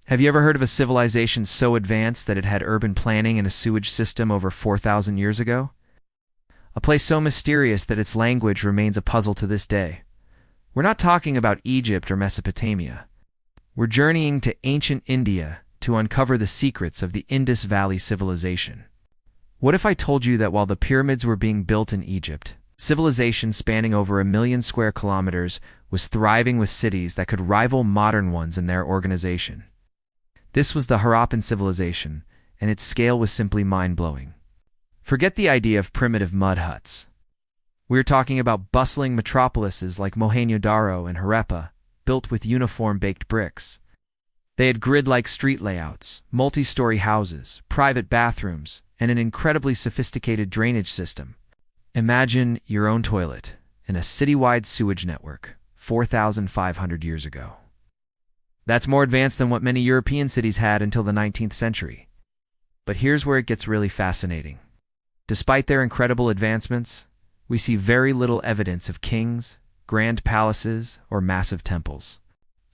Have you ever heard of a civilization so advanced that it had urban planning and a sewage system over 4,000 years ago? A place so mysterious that its language remains a puzzle to this day. We're not talking about Egypt or Mesopotamia. We're journeying to ancient India to uncover the secrets of the Indus Valley civilization. What if I told you that while the pyramids were being built in Egypt, civilization spanning over 1,000,000 square kilometers was thriving with cities that could rival modern ones in their organization? This was the Harappan civilization, and its scale was simply mind-blowing. Forget the idea of primitive mud huts. We're talking about bustling metropolises like Mohenjo-daro and Harappa, built with uniform baked bricks. They had grid-like street layouts, multi-story houses, private bathrooms, and an incredibly sophisticated drainage system. Imagine your own toilet in a citywide sewage network 4,500 years ago. That's more advanced than what many European cities had until the 19th century. But here's where it gets really fascinating. Despite their incredible advancements, we see very little evidence of kings, grand palaces, or massive temples.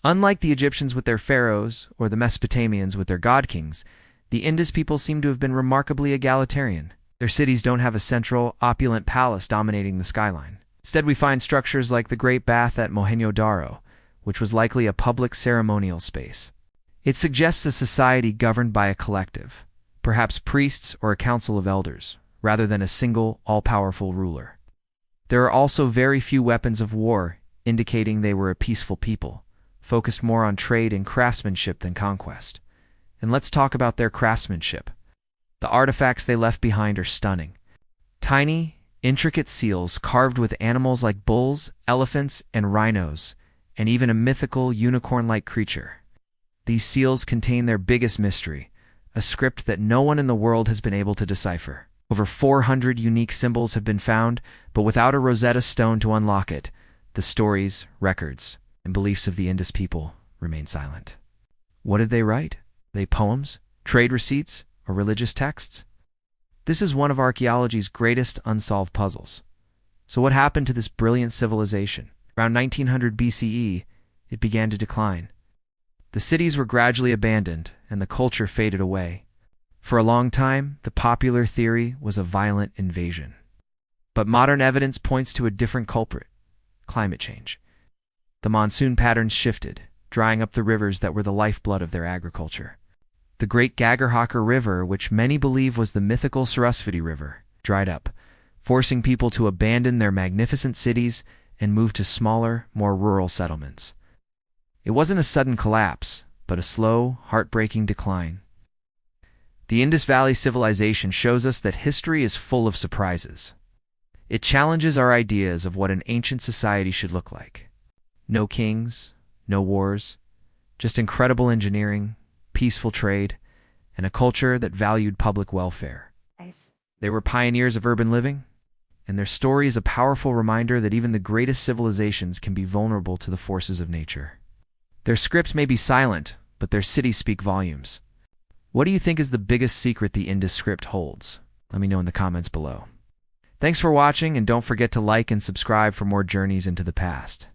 Unlike the Egyptians with their pharaohs or the Mesopotamians with their god-kings, the Indus people seem to have been remarkably egalitarian. Their cities don't have a central, opulent palace dominating the skyline. Instead, we find structures like the Great Bath at Mohenjo-daro, which was likely a public ceremonial space. It suggests a society governed by a collective, perhaps priests or a council of elders, rather than a single, all-powerful ruler. There are also very few weapons of war, indicating they were a peaceful people, focused more on trade and craftsmanship than conquest. And let's talk about their craftsmanship. The artifacts they left behind are stunning. Tiny, intricate seals carved with animals like bulls, elephants, and rhinos, and even a mythical unicorn-like creature. These seals contain their biggest mystery, a script that no one in the world has been able to decipher. Over 400 unique symbols have been found, but without a Rosetta Stone to unlock it, the stories, records, and beliefs of the Indus people remain silent. What did they write? Are they poems, trade receipts, or religious texts? This is one of archaeology's greatest unsolved puzzles. So what happened to this brilliant civilization? Around 1900 BCE, it began to decline. The cities were gradually abandoned, and the culture faded away. For a long time, the popular theory was a violent invasion. But modern evidence points to a different culprit: climate change. The monsoon patterns shifted, drying up the rivers that were the lifeblood of their agriculture. The Great Gagarhoker River, which many believe was the mythical Sarasvati River, dried up, forcing people to abandon their magnificent cities and move to smaller, more rural settlements. It wasn't a sudden collapse, but a slow, heartbreaking decline. The Indus Valley civilization shows us that history is full of surprises. It challenges our ideas of what an ancient society should look like. No kings, no wars, just incredible engineering, peaceful trade, and a culture that valued public welfare. Nice. They were pioneers of urban living, and their story is a powerful reminder that even the greatest civilizations can be vulnerable to the forces of nature. Their script may be silent, but their cities speak volumes. What do you think is the biggest secret the Indus script holds? Let me know in the comments below. Thanks for watching, and don't forget to like and subscribe for more journeys into the past.